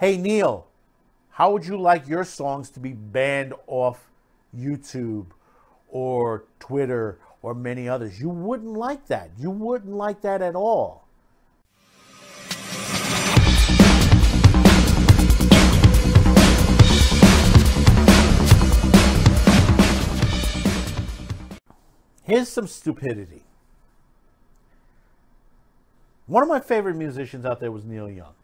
Hey, Neil, how would you like your songs to be banned off YouTube or Twitter or many others? You wouldn't like that. You wouldn't like that at all. Here's some stupidity. One of my favorite musicians out there was Neil Young.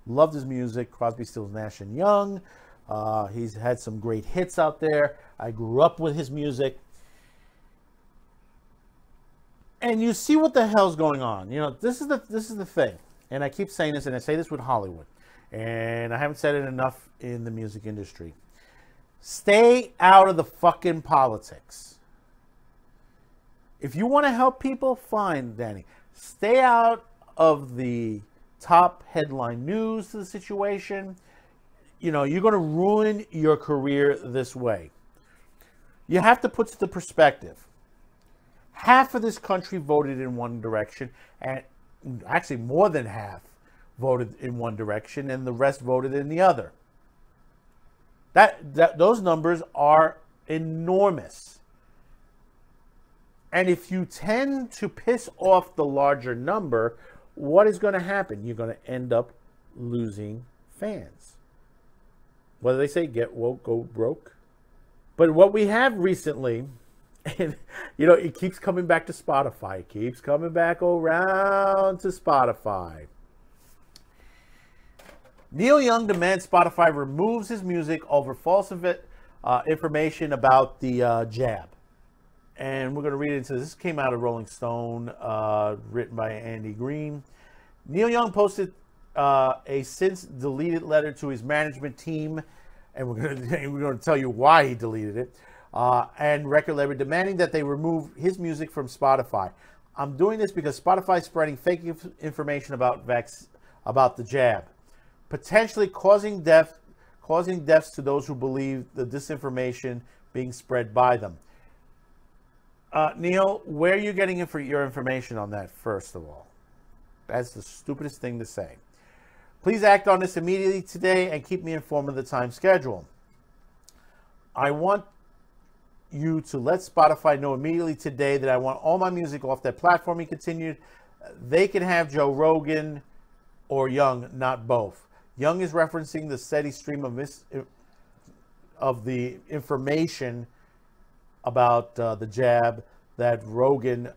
Loved his music, Crosby, Stills, Nash and Young. He's had some great hits out there. I grew up with his music. And you see what the hell's going on. You know, this is the thing. And I keep saying this, and I say this with Hollywood. And I haven't said it enough in the music industry. Stay out of the fucking politics. If you want to help people, fine, Danny. Stay out of the top headline news to the situation. You know, you're going to ruin your career this way. You have to put the perspective. Half of this country voted in one direction, and actually more than half voted in one direction, and the rest voted in the other. Those numbers are enormous. And if you tend to piss off the larger number, what is going to happen? You're going to end up losing fans. What do they say? Get woke, go broke. But what we have recently, and you know, it keeps coming back to Spotify. It keeps coming back around to Spotify. Neil Young demands Spotify removes his music over false information about the jab. And we're going to read into this. This came out of Rolling Stone, written by Andy Green. Neil Young posted a since deleted letter to his management team, and we're going to tell you why he deleted it, and record label demanding that they remove his music from Spotify. I'm doing this because Spotify is spreading fake information about the jab, potentially causing deaths to those who believe the disinformation being spread by them. Neil, where are you getting your information on that, first of all? That's the stupidest thing to say. Please act on this immediately today and keep me informed of the time schedule. I want you to let Spotify know immediately today that I want all my music off that platform, he continued. They can have Joe Rogan or Young, not both. Young is referencing the steady stream of the information about the jab that Rogan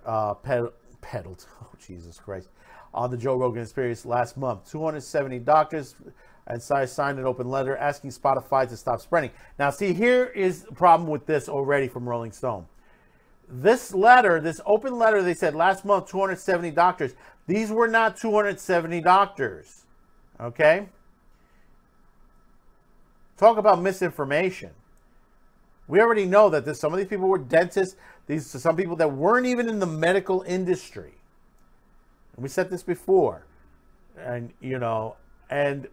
peddled, oh Jesus Christ, on the Joe Rogan Experience last month. 270 doctors and signed an open letter asking Spotify to stop spreading. Now, see, here is the problem with this already from Rolling Stone. This letter, this open letter, they said last month, 270 doctors. These were not 270 doctors, okay? Talk about misinformation. We already know that some of these people were dentists. These are some people that weren't even in the medical industry. And we said this before. And, you know, and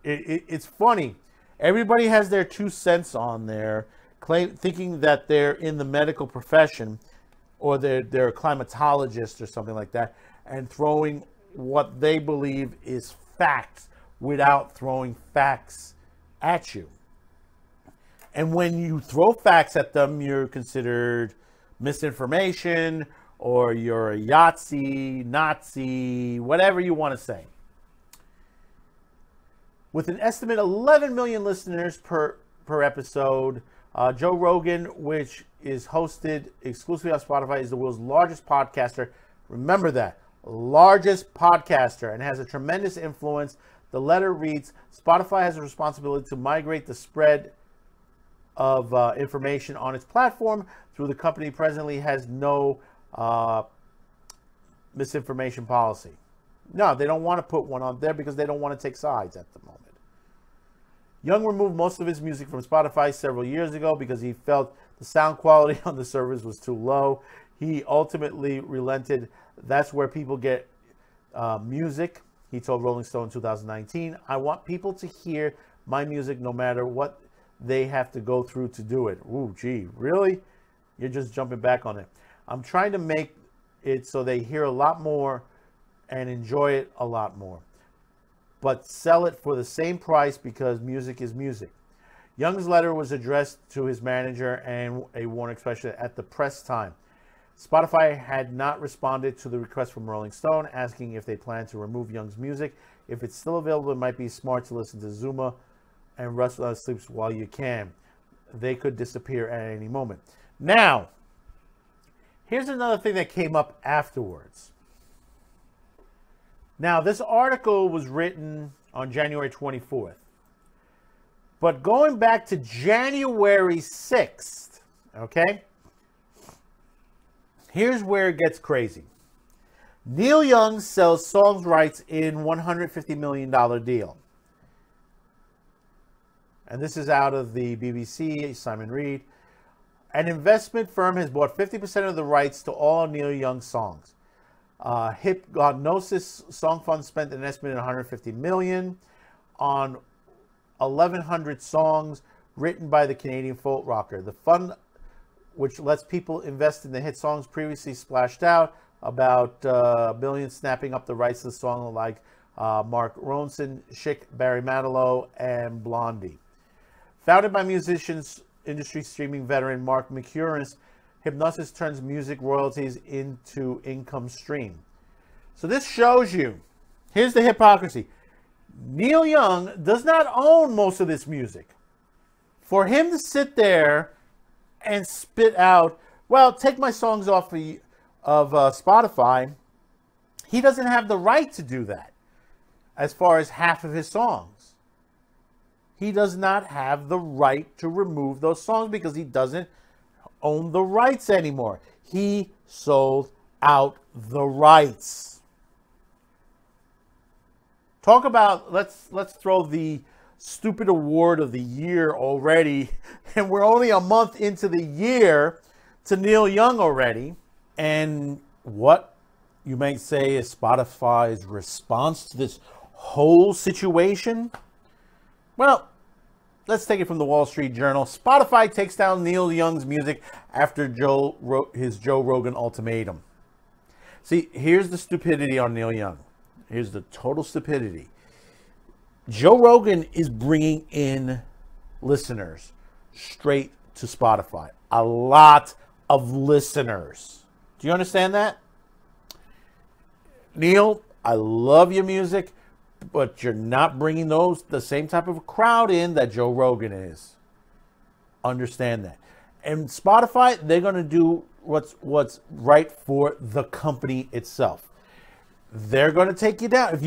it's funny. Everybody has their 2 cents on there, thinking that they're in the medical profession or they're a climatologist or something like that, and throwing what they believe is facts without throwing facts at you. And when you throw facts at them, you're considered misinformation, or you're a Yahtzee, Nazi, whatever you want to say. With an estimate 11 million listeners per episode, Joe Rogan, which is hosted exclusively on Spotify, is the world's largest podcaster. Remember that. Largest podcaster, and has a tremendous influence. The letter reads, Spotify has a responsibility to migrate the spread of information on its platform through the company presently has no misinformation policy. No, they don't want to put one on there because they don't want to take sides at the moment. Young removed most of his music from Spotify several years ago because he felt the sound quality on the service was too low. He ultimately relented. That's where people get music. He told Rolling Stone in 2019, I want people to hear my music no matter what they have to go through to do it. Ooh, gee, really? You're just jumping back on it. I'm trying to make it so they hear a lot more and enjoy it a lot more. but sell it for the same price because music is music. Young's letter was addressed to his manager and a Warner specialist at the press time. Spotify had not responded to the request from Rolling Stone asking if they plan to remove Young's music. If it's still available, it might be smart to listen to Zuma and Rust Sleeps while you can. They could disappear at any moment. Now, here's another thing that came up afterwards. Now, this article was written on January 24th. But going back to January 6th, okay? Here's where it gets crazy. Neil Young sells songs rights in $150 million deal. And this is out of the BBC, Simon Reed. An investment firm has bought 50% of the rights to all Neil Young songs. Hypnosis Song Fund spent an estimated $150 million on 1,100 songs written by the Canadian folk rocker. The fund, which lets people invest in the hit songs, previously splashed out about $1 billion, snapping up the rights to the song like Mark Ronson, Chic, Barry Manilow, and Blondie. Founded by musicians, industry streaming veteran Mark McCurris, Hypnosis turns music royalties into income stream. So this shows you, here's the hypocrisy. Neil Young does not own most of this music. For him to sit there and spit out, well, take my songs off of Spotify, he doesn't have the right to do that as far as half of his songs. He does not have the right to remove those songs because he doesn't own the rights anymore. He sold out the rights. Talk about, let's throw the stupid award of the year already, and we're only a month into the year to Neil Young already. And what you might say is Spotify's response to this whole situation? Well, let's take it from the Wall Street Journal. Spotify takes down Neil Young's music after his Joe Rogan ultimatum. See, here's the stupidity on Neil Young. Here's the total stupidity. Joe Rogan is bringing in listeners straight to Spotify. A lot of listeners. Do you understand that? Neil, I love your music, but you're not bringing the same type of crowd in that Joe Rogan is. Understand that. And Spotify, they're going to do what's right for the company itself. They're going to take you down. If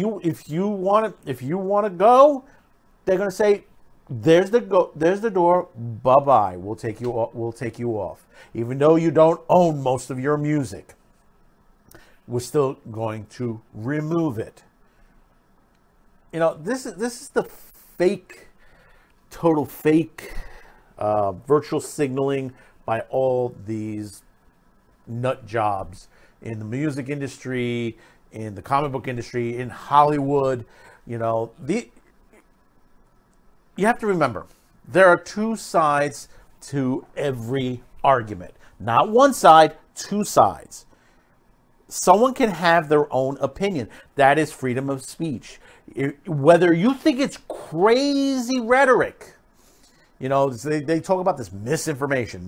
you want to go, they're going to say, there's the door. Bye-bye. We'll take you off. Even though you don't own most of your music, we're still going to remove it. You know, this is the total fake virtual signaling by all these nut jobs in the music industry, in the comic book industry, in Hollywood. You know, you have to remember, there are two sides to every argument. Not one side, two sides. Someone can have their own opinion. That is freedom of speech. Whether you think it's crazy rhetoric, you know, they talk about this misinformation.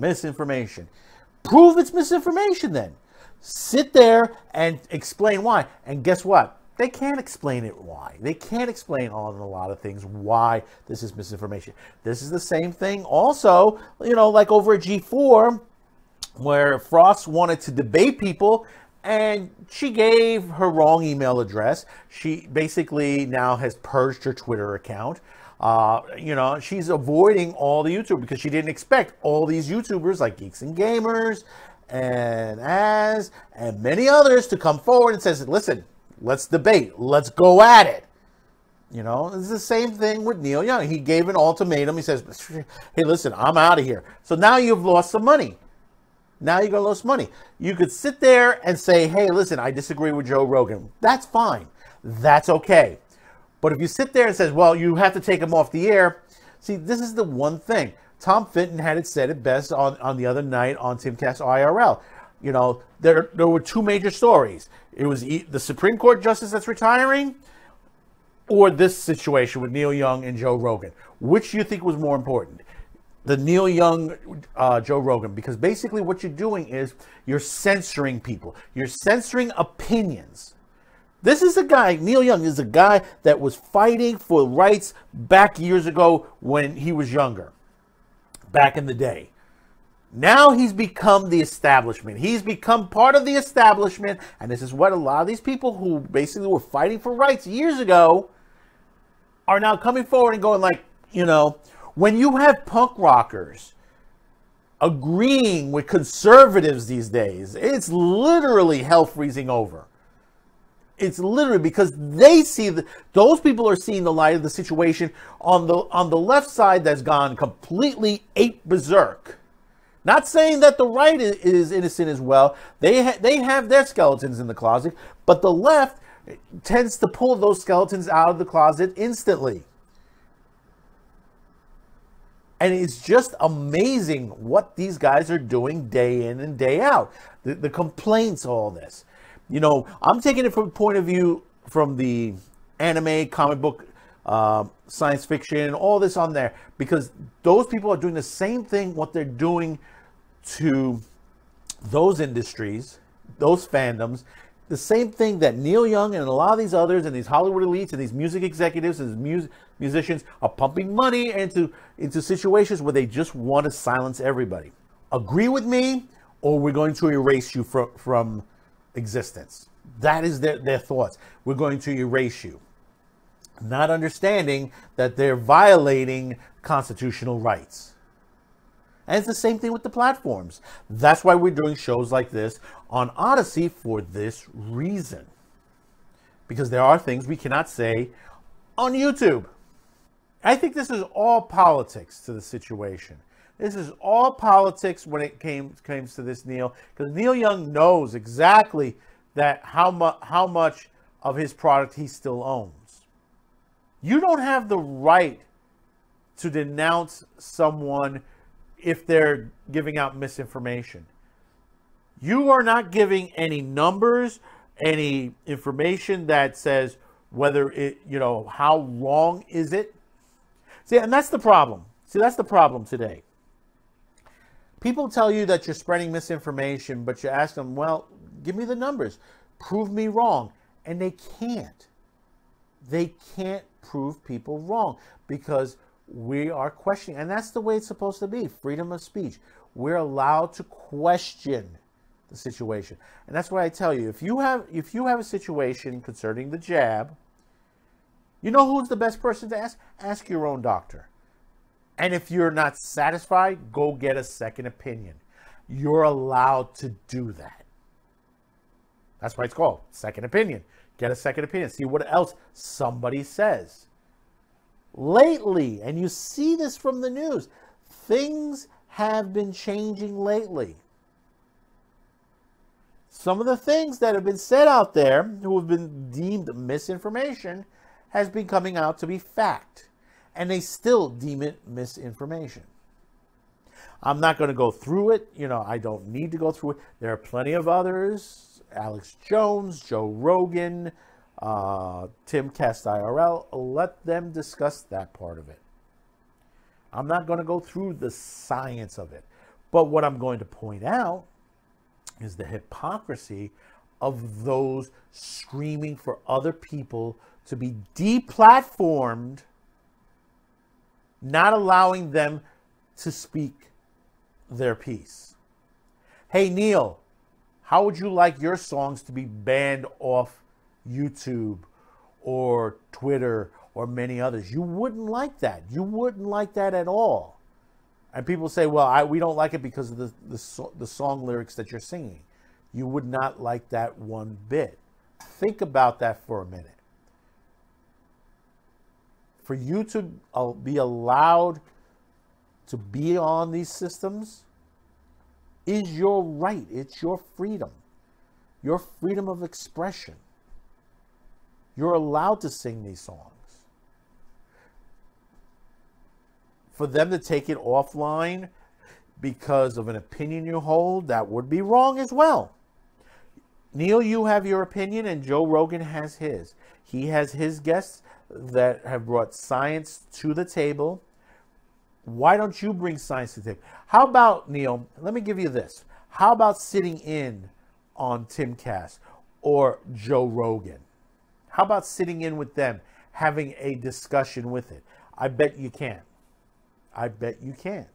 Prove it's misinformation then. Sit there and explain why. And guess what? They can't explain it why. They can't explain on a lot of things why this is misinformation. This is the same thing also, you know, like over at G4, where Frost wanted to debate people, and she gave her wrong email address. She basically now has purged her Twitter account. You know, she's avoiding all the YouTubers because she didn't expect all these YouTubers like Geeks and Gamers and many others to come forward and says, listen, let's debate. Let's go at it. You know, it's the same thing with Neil Young. He gave an ultimatum. He says, hey, listen, I'm out of here. So now you've lost some money. Now you're going to lose money. You could sit there and say, hey, listen, I disagree with Joe Rogan. That's fine. That's okay. But if you sit there and says, well, you have to take him off the air. See, this is the one thing. Tom Fitton had it said it best on the other night on Timcast IRL. You know, there were two major stories. It was the Supreme Court justice that's retiring, or this situation with Neil Young and Joe Rogan? Which do you think was more important? The Neil Young, Joe Rogan, because basically what you're doing is you're censoring people. You're censoring opinions. This is a guy, Neil Young is a guy that was fighting for rights back years ago when he was younger, back in the day. Now he's become the establishment. He's become part of the establishment, and this is what a lot of these people who basically were fighting for rights years ago are now coming forward and going like, you know, when you have punk rockers agreeing with conservatives these days, it's literally hell freezing over. It's literally because they see those people are seeing the light of the situation on the left side that's gone completely ape berserk. Not saying that the right is innocent as well. They have their skeletons in the closet, but the left tends to pull those skeletons out of the closet instantly. And it's just amazing what these guys are doing day in and day out. The complaints, all this. You know, I'm taking it from a point of view from the anime, comic book, science fiction, all this on there. Because those people are doing the same thing, what they're doing to those industries, those fandoms. The same thing that Neil Young and a lot of these others and these Hollywood elites and these music executives and musicians are pumping money into situations where they just want to silence everybody. Agree with me, or we're going to erase you from existence. That is their thoughts. We're going to erase you. Not understanding that they're violating constitutional rights. And it's the same thing with the platforms. That's why we're doing shows like this on Odyssey for this reason. Because there are things we cannot say on YouTube. I think this is all politics to the situation. This is all politics when it comes to this Neil. Because Neil Young knows exactly that how much of his product he still owns. You don't have the right to denounce someone if they're giving out misinformation. You are not giving any numbers, any information that says whether it, you know, how wrong is it. See, and that's the problem. See, that's the problem today. People tell you that you're spreading misinformation, but you ask them, well, give me the numbers. Prove me wrong. And they can't. They can't prove people wrong because we are questioning, and that's the way it's supposed to be. Freedom of speech. We're allowed to question the situation, and that's why I tell you: if you have a situation concerning the jab, you know who's the best person to ask? Ask your own doctor. And if you're not satisfied, go get a second opinion. You're allowed to do that. That's why it's called second opinion. Get a second opinion. See what else somebody says. Lately, and you see this from the news, things have been changing lately. Some of the things that have been said out there, who have been deemed misinformation, has been coming out to be fact. And they still deem it misinformation. I'm not going to go through it. You know, I don't need to go through it. There are plenty of others. Alex Jones, Joe Rogan, Timcast IRL, let them discuss that part of it. I'm not going to go through the science of it. But what I'm going to point out is the hypocrisy of those screaming for other people to be deplatformed, not allowing them to speak their piece. Hey, Neil, how would you like your songs to be banned off YouTube or Twitter or many others? You wouldn't like that. You wouldn't like that at all. And people say, well, we don't like it because of the song lyrics that you're singing. You would not like that one bit. Think about that for a minute. For you to be allowed to be on these systems is your right. It's your freedom. Your freedom of expression. You're allowed to sing these songs. For them to take it offline because of an opinion you hold, that would be wrong as well. Neil, you have your opinion and Joe Rogan has his. He has his guests. that have brought science to the table. Why don't you bring science to the table? How about, Neil, let me give you this. How about sitting in on Timcast or Joe Rogan? How about sitting in with them, having a discussion with it? I bet you can. I bet you can.